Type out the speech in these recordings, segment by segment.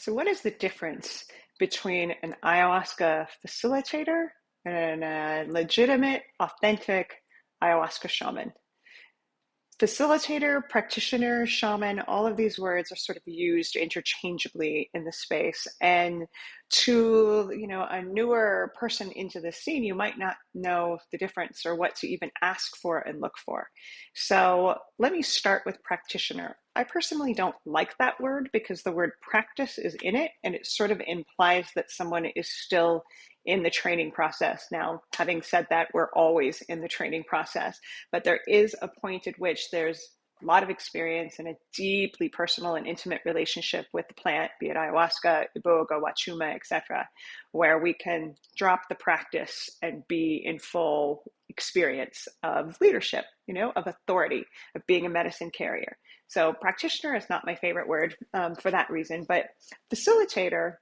So, what is the difference between an ayahuasca facilitator and a legitimate, authentic ayahuasca shaman? Facilitator, practitioner, shaman, all of these words are sort of used interchangeably in the space. And to, a newer person into the scene, you might not know the difference or what to even ask for and look for. So let me start with practitioner. I personally don't like that word because the word practice is in it, and it sort of implies that someone is still in the training process. Now, having said that, we're always in the training process, but there is a point at which there's a lot of experience and a deeply personal and intimate relationship with the plant, be it ayahuasca, iboga, wachuma, etc., where we can drop the practice and be in full experience of leadership, of authority, of being a medicine carrier. So practitioner is not my favorite word for that reason, but facilitator,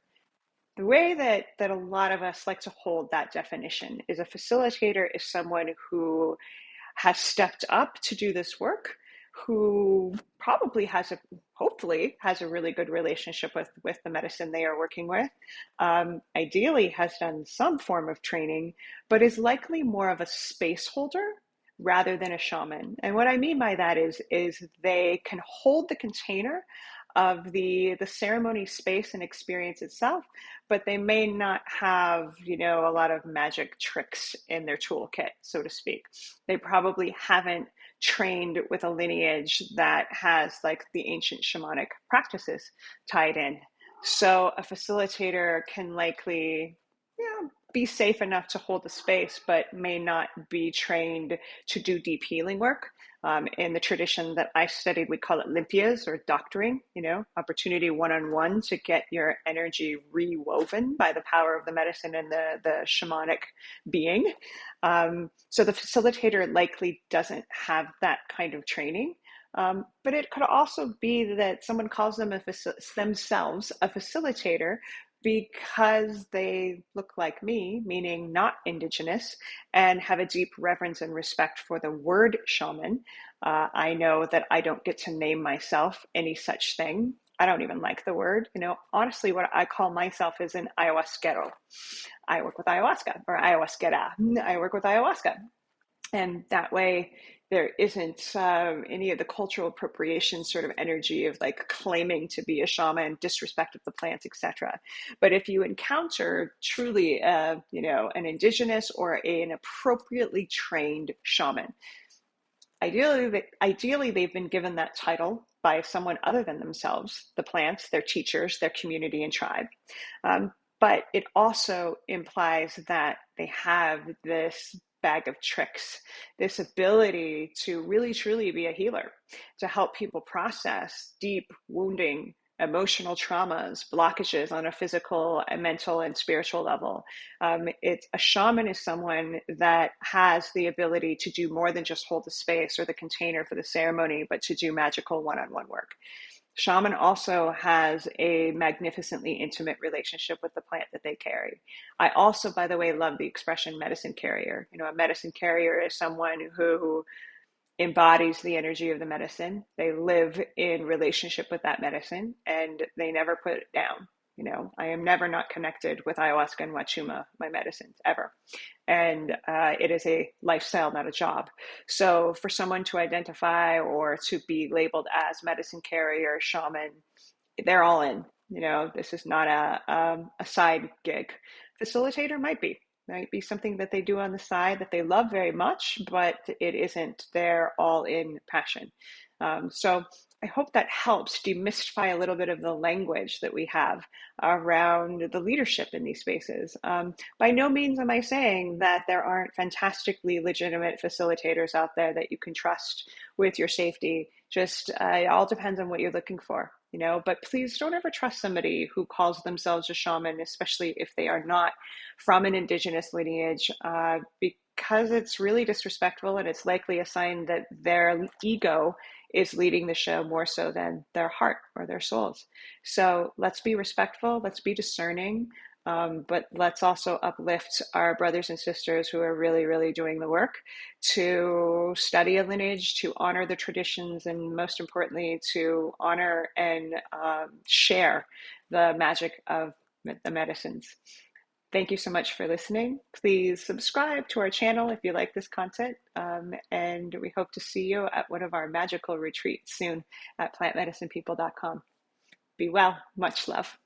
the way that a lot of us like to hold that definition is a facilitator is someone who has stepped up to do this work, who probably hopefully has a really good relationship with the medicine they are working with, ideally has done some form of training, but is likely more of a space holder rather than a shaman. And what I mean by that is they can hold the container of the ceremony space and experience itself, but they may not have, a lot of magic tricks in their toolkit, so to speak. They probably haven't trained with a lineage that has like the ancient shamanic practices tied in. So a facilitator can likely, be safe enough to hold the space, but may not be trained to do deep healing work. In the tradition that I studied, we call it limpias or doctoring, opportunity one-on-one to get your energy rewoven by the power of the medicine and the shamanic being. So the facilitator likely doesn't have that kind of training. But it could also be that someone calls themselves a facilitator because they look like me, meaning not indigenous, and have a deep reverence and respect for the word shaman. I know that I don't get to name myself any such thing. I don't even like the word. Honestly, what I call myself is an ayahuasquero. I work with ayahuasca, or ayahuasquera. I work with ayahuasca. And that way, there isn't any of the cultural appropriation sort of energy of like claiming to be a shaman, disrespect of the plant, etc. But if you encounter truly, an indigenous or an appropriately trained shaman, ideally they've been given that title by someone other than themselves, the plants, their teachers, their community and tribe. But it also implies that they have this bag of tricks, this ability to really truly be a healer, to help people process deep wounding, emotional traumas, blockages on a physical and mental and spiritual level. It's a shaman is someone that has the ability to do more than just hold the space or the container for the ceremony, but to do magical one-on-one work. Shaman also has a magnificently intimate relationship with the plant that they carry. I also, by the way, love the expression medicine carrier. A medicine carrier is someone who embodies the energy of the medicine. They live in relationship with that medicine and they never put it down. I am never not connected with ayahuasca and wachuma, my medicines, ever. And it is a lifestyle, not a job. So for someone to identify or to be labeled as medicine carrier, shaman, they're all in. This is not a side gig. Facilitator might be something that they do on the side that they love very much, but it isn't their all in passion. So I hope that helps demystify a little bit of the language that we have around the leadership in these spaces. By no means am I saying that there aren't fantastically legitimate facilitators out there that you can trust with your safety. Just it all depends on what you're looking for. But please don't ever trust somebody who calls themselves a shaman, especially if they are not from an indigenous lineage, because it's really disrespectful and it's likely a sign that their ego is leading the show more so than their heart or their souls. So let's be respectful, let's be discerning. But let's also uplift our brothers and sisters who are really, really doing the work to study a lineage, to honor the traditions, and most importantly, to honor and share the magic of the medicines. Thank you so much for listening. Please subscribe to our channel if you like this content. And we hope to see you at one of our magical retreats soon at plantmedicinepeople.com. Be well. Much love.